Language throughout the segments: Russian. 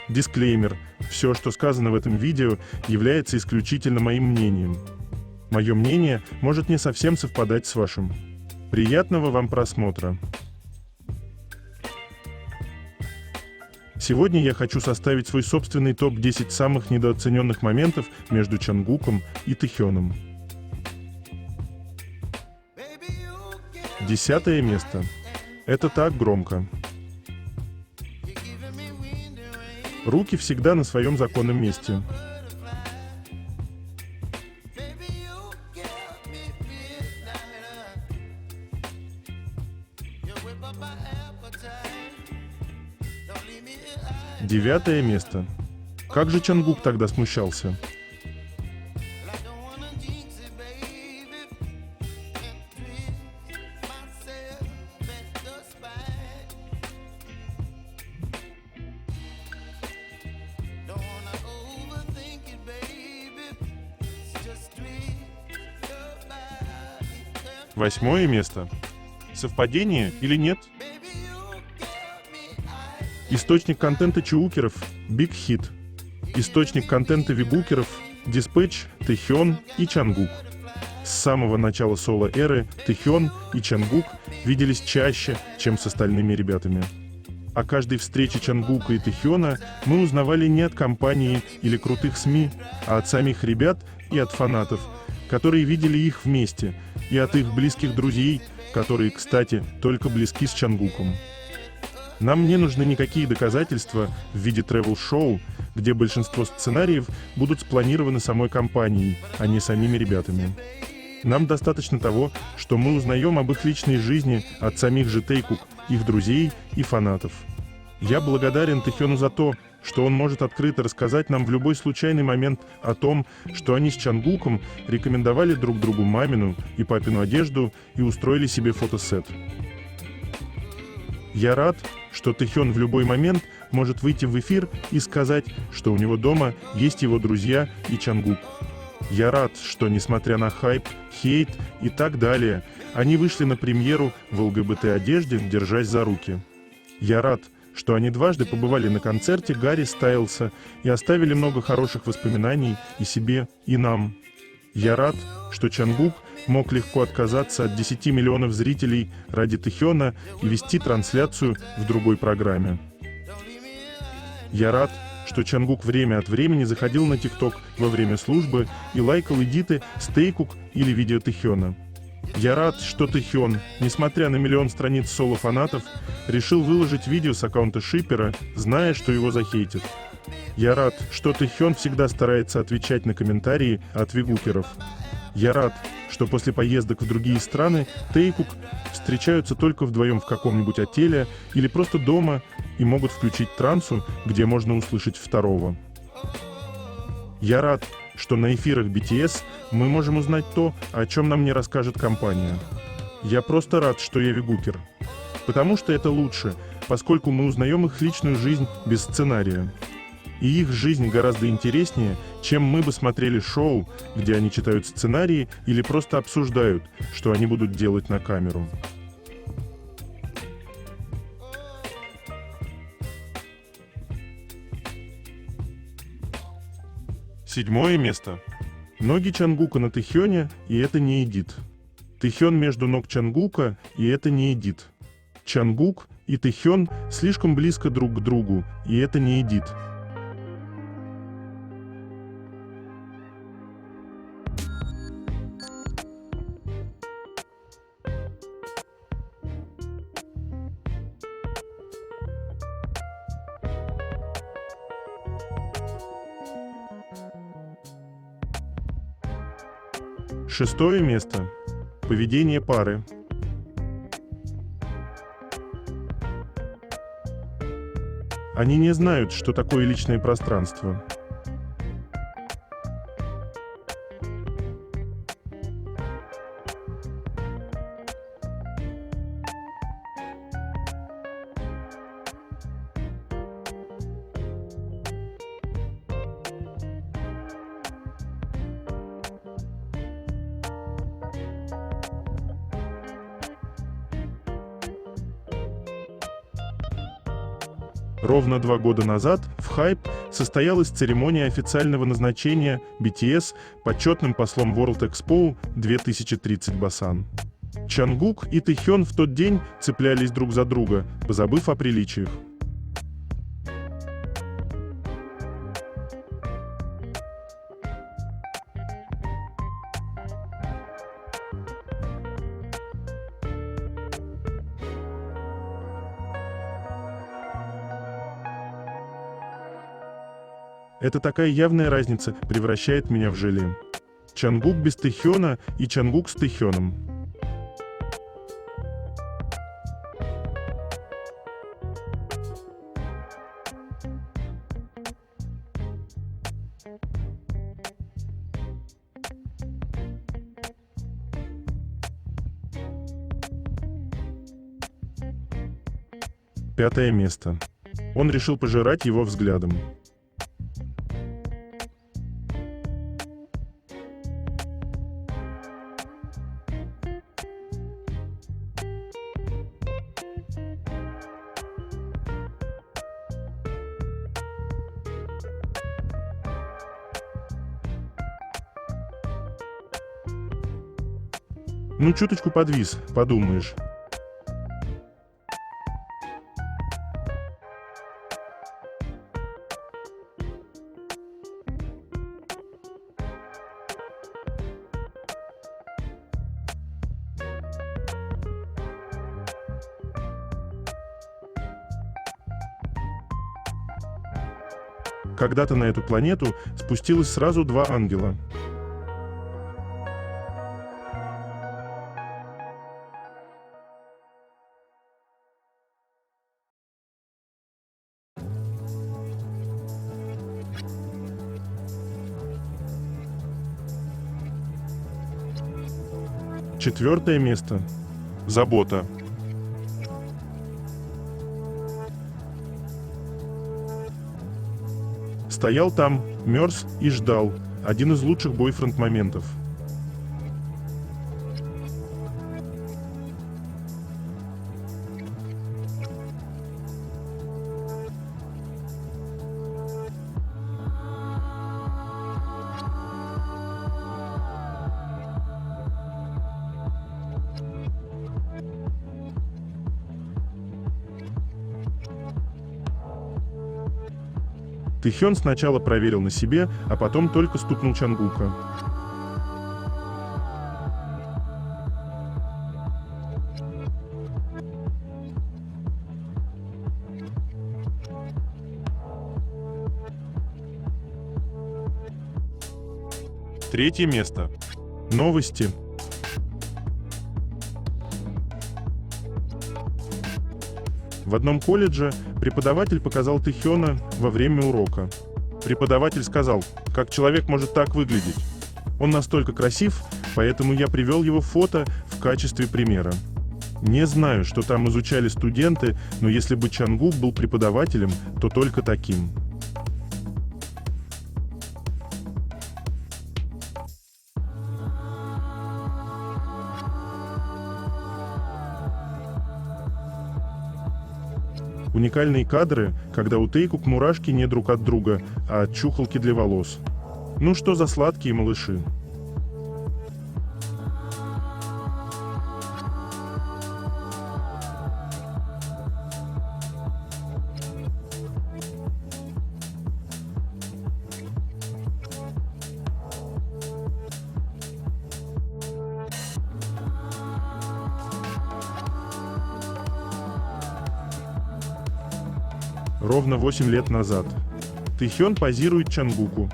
Дисклеймер. Все, что сказано в этом видео, является исключительно моим мнением. Мое мнение может не совсем совпадать с вашим. Приятного вам просмотра. Сегодня я хочу составить свой собственный топ-10 самых недооцененных моментов между Чангуком и Тэхёном. 10 место. Это так громко. Руки всегда на своем законном месте. Девятое место. Как же Чангук тогда смущался? Восьмое место. Совпадение или нет? Источник контента чиукеров – Big Hit. Источник контента вибукеров – Dispatch, Тэхён и Чангук. С самого начала соло-эры Тэхён и Чангук виделись чаще, чем с остальными ребятами. О каждой встрече Чангука и Тэхёна мы узнавали не от компании или крутых СМИ, а от самих ребят и от фанатов, которые видели их вместе, и от их близких друзей, которые, кстати, только близки с Чангуком. Нам не нужны никакие доказательства в виде тревел-шоу, где большинство сценариев будут спланированы самой компанией, а не самими ребятами. Нам достаточно того, что мы узнаем об их личной жизни от самих же Тэйкук, их друзей и фанатов. Я благодарен Тэхёну за то, что он может открыто рассказать нам в любой случайный момент о том, что они с Чангуком рекомендовали друг другу мамину и папину одежду и устроили себе фотосет. Я рад, что Тэхён в любой момент может выйти в эфир и сказать, что у него дома есть его друзья и Чангук. Я рад, что, несмотря на хайп, хейт и так далее, они вышли на премьеру в ЛГБТ-одежде, держась за руки. Я рад, что они дважды побывали на концерте Гарри Стайлса и оставили много хороших воспоминаний и себе, и нам. Я рад, что Чангук мог легко отказаться от 10 миллионов зрителей ради Тэхёна и вести трансляцию в другой программе. Я рад, что Чангук время от времени заходил на ТикТок во время службы и лайкал эдиты с Тэйкук или видео Тэхёна. Я рад, что Тэхён, несмотря на миллион страниц соло-фанатов, решил выложить видео с аккаунта шиппера, зная, что его захейтят. Я рад, что Тэхён всегда старается отвечать на комментарии от вигукеров. Я рад, что после поездок в другие страны Тэйкук встречаются только вдвоем в каком-нибудь отеле или просто дома и могут включить трансу, где можно услышать второго. Я рад, что на эфирах BTS мы можем узнать то, о чем нам не расскажет компания. Я просто рад, что я вигукер. Потому что это лучше, поскольку мы узнаем их личную жизнь без сценария. И их жизнь гораздо интереснее, чем мы бы смотрели шоу, где они читают сценарии или просто обсуждают, что они будут делать на камеру. Седьмое место. Ноги Чангука на Тэхёне, и это не эдит. Тэхён между ног Чангука, и это не эдит. Чангук и Тэхён слишком близко друг к другу, и это не эдит. Шестое место. Поведение пары. Они не знают, что такое личное пространство. Ровно 2 года назад в Хайп состоялась церемония официального назначения BTS почетным послом World Expo 2030 Busan. Чангук и Тэхён в тот день цеплялись друг за друга, позабыв о приличиях. Это такая явная разница превращает меня в желе. Чангук без Тэхёна и Чангук с Тэхёном. Пятое место. Он решил пожирать его взглядом. Ну, чуточку подвис, подумаешь. Когда-то на эту планету спустилось сразу 2 ангела. Четвертое место. Забота. Стоял там, мерз и ждал. Один из лучших бойфренд-моментов. Тэхён сначала проверил на себе, а потом только стукнул Чангука. Третье место. Новости. В одном колледже преподаватель показал Тэхёна во время урока. Преподаватель сказал, как человек может так выглядеть. Он настолько красив, поэтому я привел его фото в качестве примера. Не знаю, что там изучали студенты, но если бы Чангук был преподавателем, то только таким. Уникальные кадры, когда у Тэйкук мурашки не друг от друга, а от чухолки для волос. Ну что за сладкие малыши. Ровно 8 лет назад. Тэхён позирует Чангуку.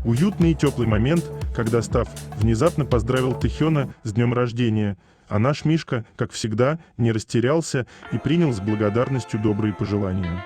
Уютный и теплый момент, когда Став внезапно поздравил Тэхёна с днем рождения, а наш Мишка, как всегда, не растерялся и принял с благодарностью добрые пожелания.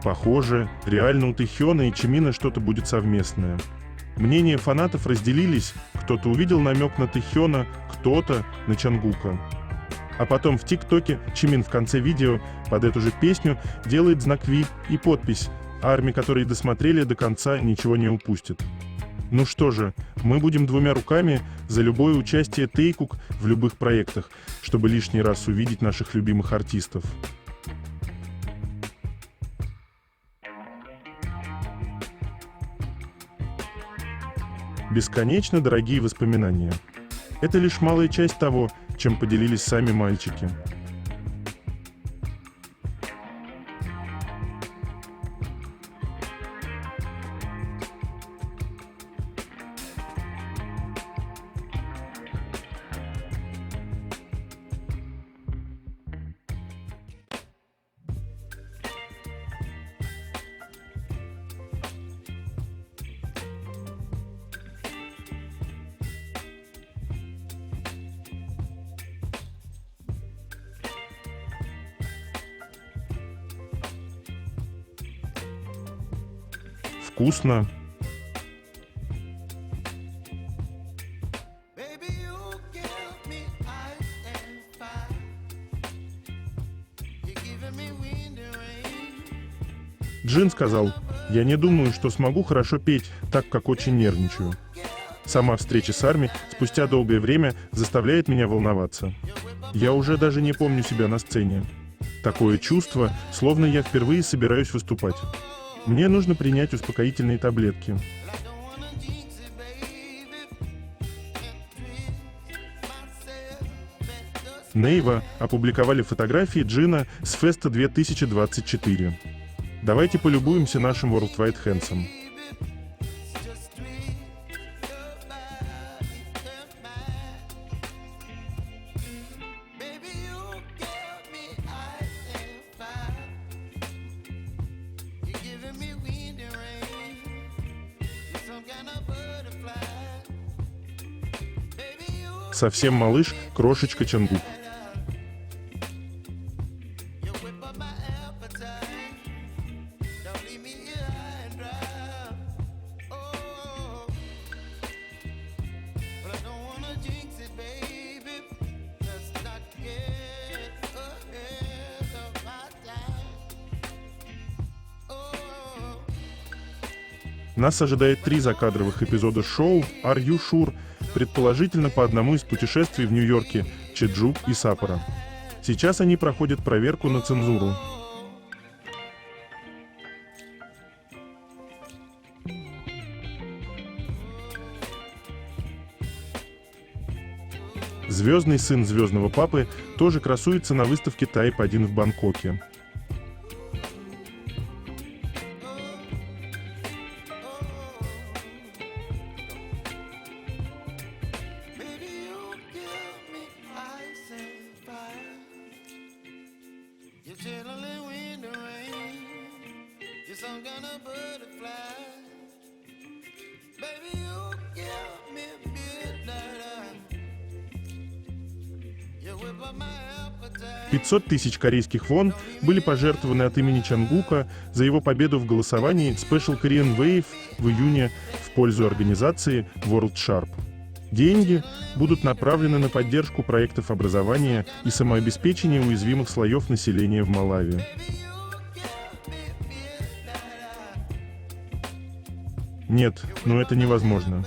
Похоже, реально у Тэхёна и Чимина что-то будет совместное. Мнения фанатов разделились, кто-то увидел намек на Тэхёна, кто-то на Чангука. А потом в ТикТоке Чимин в конце видео под эту же песню делает знак Ви и подпись: «Армии, которые досмотрели до конца, ничего не упустят». Ну что же, мы будем двумя руками за любое участие Тэйкук в любых проектах, чтобы лишний раз увидеть наших любимых артистов. Бесконечно дорогие воспоминания. Это лишь малая часть того, чем поделились сами мальчики. Вкусно. Джин сказал: «Я не думаю, что смогу хорошо петь, так как очень нервничаю. Сама встреча с Арми спустя долгое время заставляет меня волноваться. Я уже даже не помню себя на сцене. Такое чувство, словно я впервые собираюсь выступать. Мне нужно принять успокоительные таблетки». Нейва опубликовали фотографии Джина с феста 2024. Давайте полюбуемся нашим World Wide Hands'ом. Совсем малыш, крошечка Чангук. Нас ожидает 3 закадровых эпизода шоу «Are You Sure?», предположительно по одному из путешествий в Нью-Йорке Чеджу и Саппоро. Сейчас они проходят проверку на цензуру. Звездный сын звездного папы тоже красуется на выставке Type 1 в Бангкоке. $500 тысяч корейских вон были пожертвованы от имени Чангука за его победу в голосовании Special Korean Wave в июне в пользу организации World Sharp. Деньги будут направлены на поддержку проектов образования и самообеспечения уязвимых слоев населения в Малави. Нет, но это невозможно.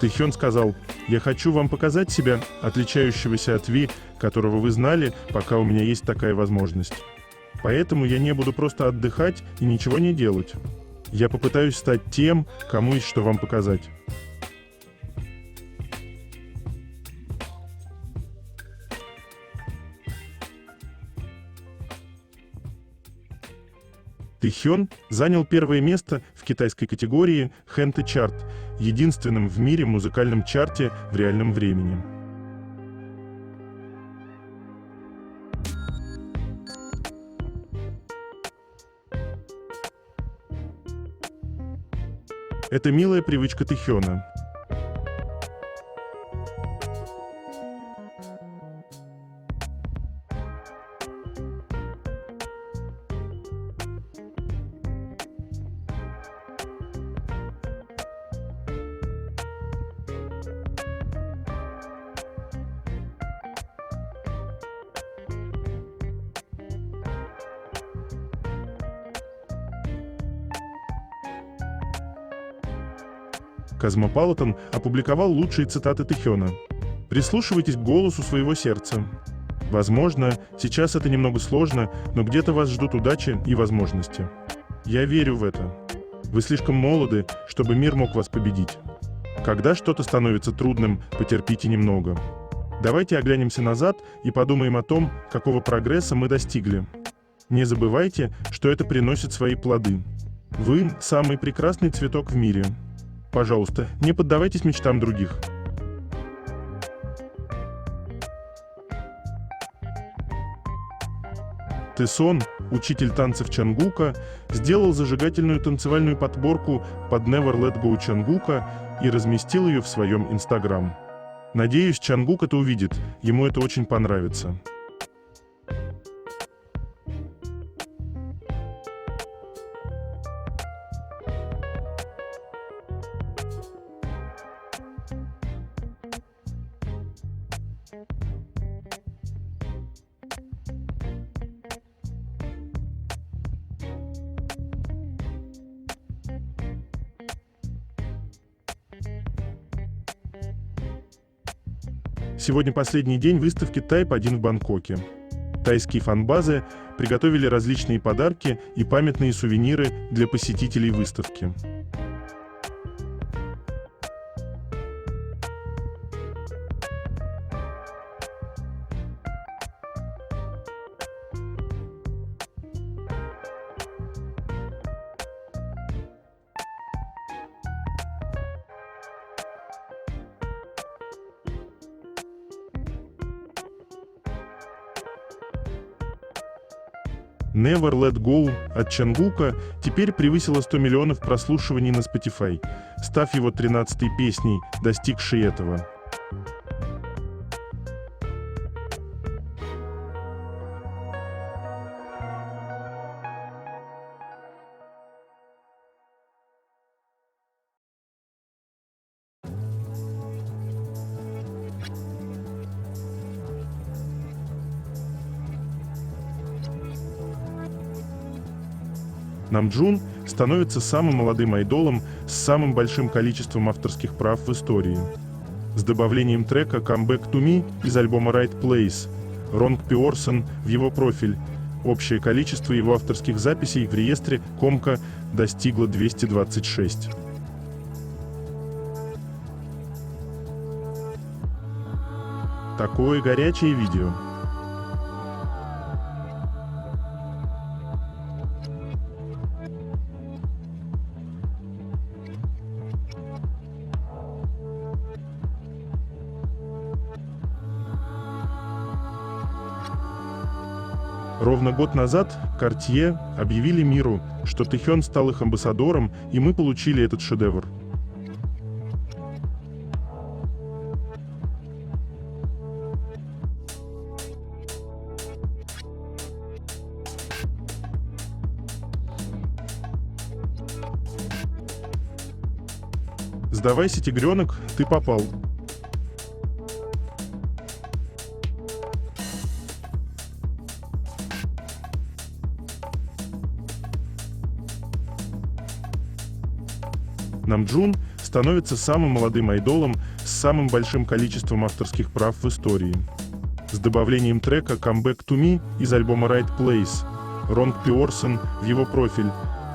Тэхён сказал: «Я хочу вам показать себя, отличающегося от Ви, которого вы знали, пока у меня есть такая возможность. Поэтому я не буду просто отдыхать и ничего не делать. Я попытаюсь стать тем, кому есть что вам показать». Тэхён занял первое место в китайской категории Хэнте Чарт единственном в мире музыкальном чарте в реальном времени. Это милая привычка Тэхёна. Космополитен опубликовал лучшие цитаты Тэхёна. Прислушивайтесь к голосу своего сердца. Возможно, сейчас это немного сложно, но где-то вас ждут удачи и возможности. Я верю в это. Вы слишком молоды, чтобы мир мог вас победить. Когда что-то становится трудным, потерпите немного. Давайте оглянемся назад и подумаем о том, какого прогресса мы достигли. Не забывайте, что это приносит свои плоды. Вы – самый прекрасный цветок в мире. Пожалуйста, не поддавайтесь мечтам других. Тэсон, учитель танцев Чангука, сделал зажигательную танцевальную подборку под Never Let Go Чангука и разместил ее в своем Instagram. Надеюсь, Чангук это увидит, ему это очень понравится. Сегодня последний день выставки Type 1 в Бангкоке. Тайские фан-базы приготовили различные подарки и памятные сувениры для посетителей выставки. Never Let Go от Чангука теперь превысила 100 миллионов прослушиваний на Spotify, став его 13-й песней, достигшей этого. Намджун становится самым молодым айдолом с самым большим количеством авторских прав в истории. С добавлением трека «Come Back to Me» из альбома Right Place, Ронг Пиорсон в его профиль. Общее количество его авторских записей в реестре Комка достигло 226. Такое горячее видео. Ровно год назад Cartier объявили миру, что Тэхён стал их амбассадором, и мы получили этот шедевр. Сдавайся, тигренок, ты попал. Намджун становится самым молодым айдолом с самым большим количеством авторских прав в истории. С добавлением трека «Come Back to Me» из альбома Right Place, Ронг Пиорсон в его профиль.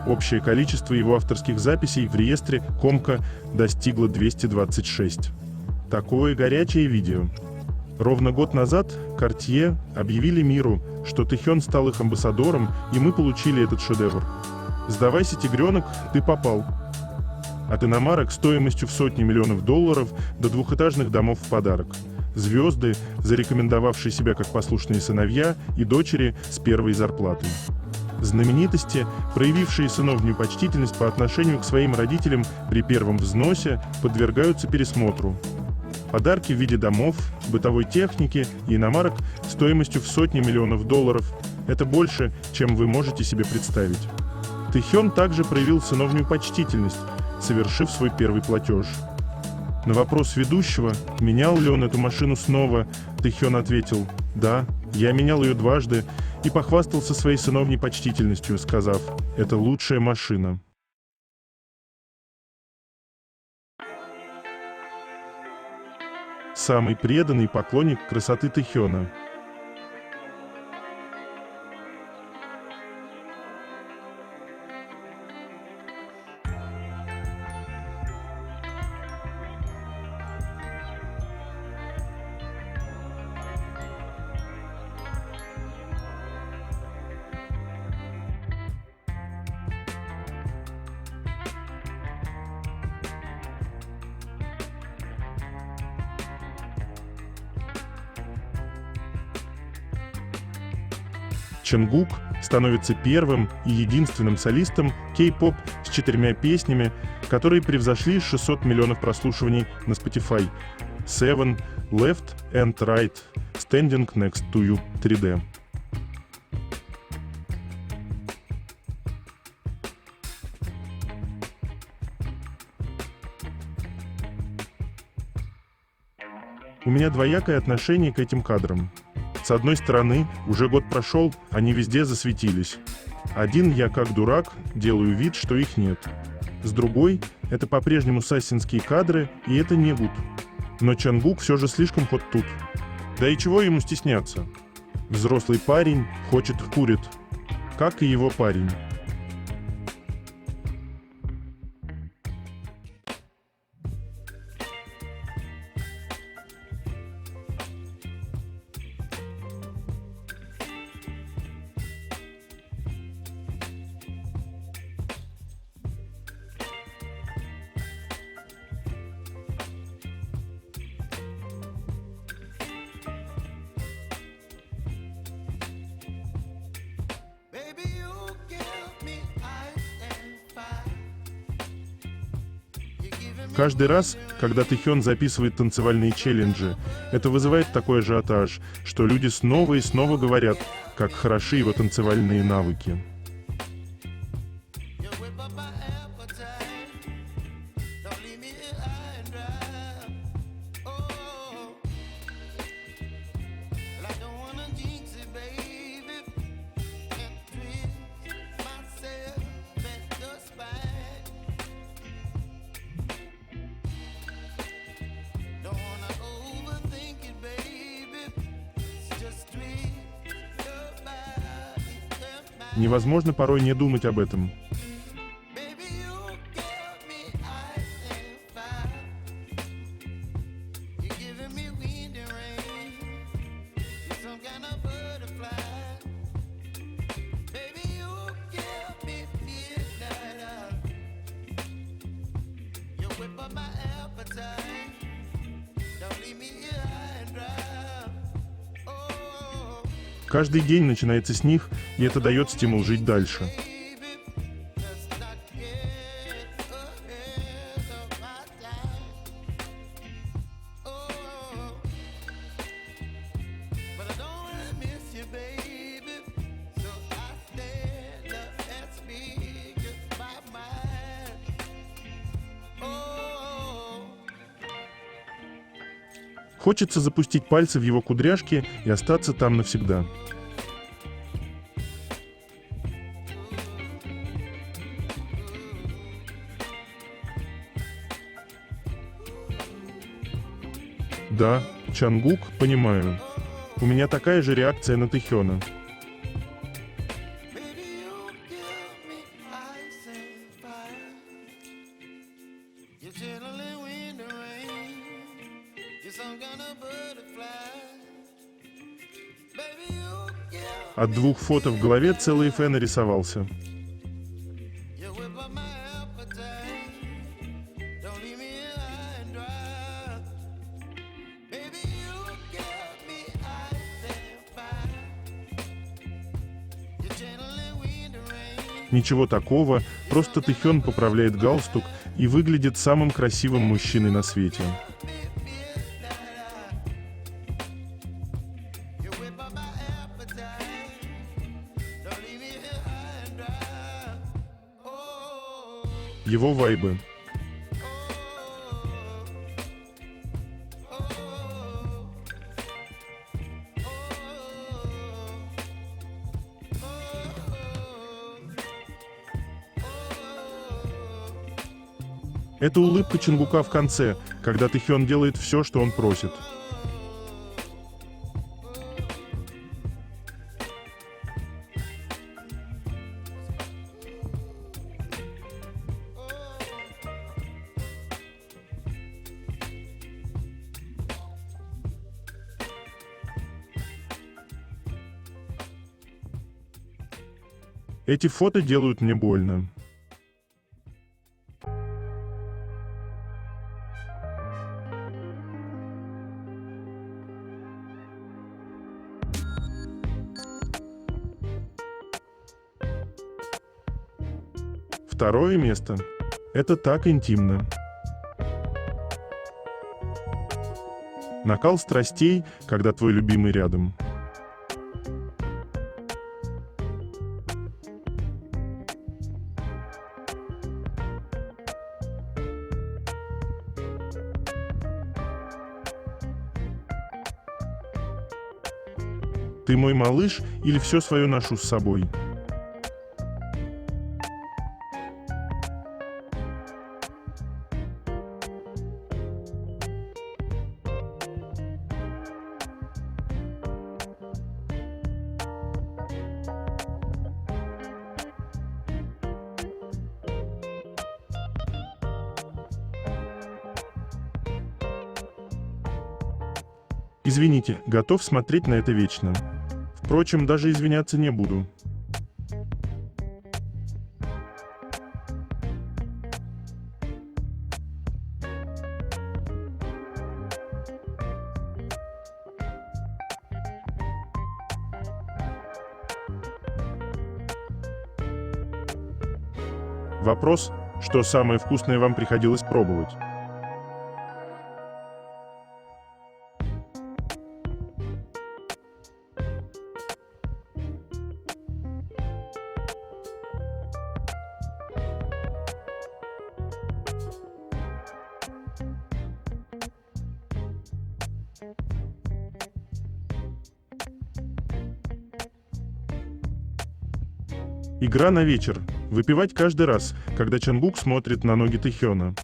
Общее количество его авторских записей в реестре Комка достигло 226. Такое горячее видео. Ровно год назад Cartier объявили миру, что Тэхён стал их амбассадором, и мы получили этот шедевр. Сдавайся, тигренок, ты попал. От иномарок стоимостью в сотни миллионов долларов до двухэтажных домов в подарок. Звезды, зарекомендовавшие себя как послушные сыновья, и дочери с первой зарплатой. Знаменитости, проявившие сыновнюю почтительность по отношению к своим родителям при первом взносе, подвергаются пересмотру. Подарки в виде домов, бытовой техники и иномарок стоимостью в сотни миллионов долларов – это больше, чем вы можете себе представить. Тэхён также проявил сыновнюю почтительность, совершив свой первый платеж. На вопрос ведущего, менял ли он эту машину снова, Тэхён ответил: «Да, я менял ее дважды», и похвастался своей сыновней почтительностью, сказав: «Это лучшая машина». Самый преданный поклонник красоты Тэхёна. Чонгук становится первым и единственным солистом кей-поп с 4 песнями, которые превзошли 600 миллионов прослушиваний на Spotify: Seven, Left and Right, Standing Next to You 3D. У меня двоякое отношение к этим кадрам. С одной стороны, уже год прошел, они везде засветились. Один я, как дурак, делаю вид, что их нет. С другой, это по-прежнему сассинские кадры, и это не гуд. Но Чонгук все же слишком хот тут. Да и чего ему стесняться? Взрослый парень хочет курит, как и его парень. Каждый раз, когда Тэхён записывает танцевальные челленджи, это вызывает такой ажиотаж, что люди снова и снова говорят, как хороши его танцевальные навыки. Невозможно порой не думать об этом. Каждый день начинается с них, и это дает стимул жить дальше. Хочется запустить пальцы в его кудряшки и остаться там навсегда. Да, Чонгук, понимаю. У меня такая же реакция на Тэхёна. От двух фото в голове целый фэн нарисовался. Ничего такого, просто Тэхён поправляет галстук и выглядит самым красивым мужчиной на свете. Его вайбы. Это улыбка Чонгука в конце, когда Тэхён делает все, что он просит. Эти фото делают мне больно. Второе место. Это так интимно. Накал страстей, когда твой любимый рядом. Ты мой малыш или все свое ношу с собой? Извините, готов смотреть на это вечно. Впрочем, даже извиняться не буду. Вопрос, что самое вкусное вам приходилось пробовать? Игра на вечер. Выпивать каждый раз, когда Чонгук смотрит на ноги Тэхёна.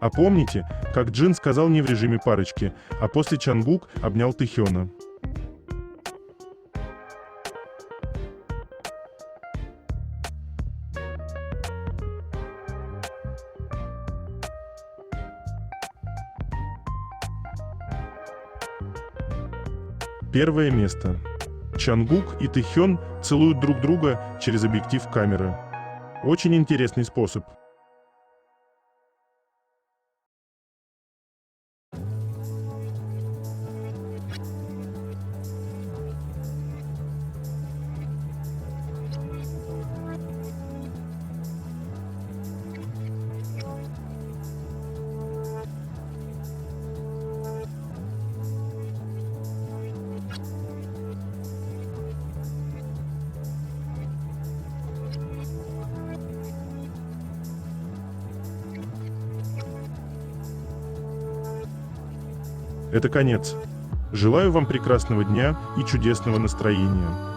А помните, как Джин сказал не в режиме парочки, а после Чонгук обнял Тэхёна? Первое место. Чонгук и Тэхён целуют друг друга через объектив камеры. Очень интересный способ. Это конец. Желаю вам прекрасного дня и чудесного настроения.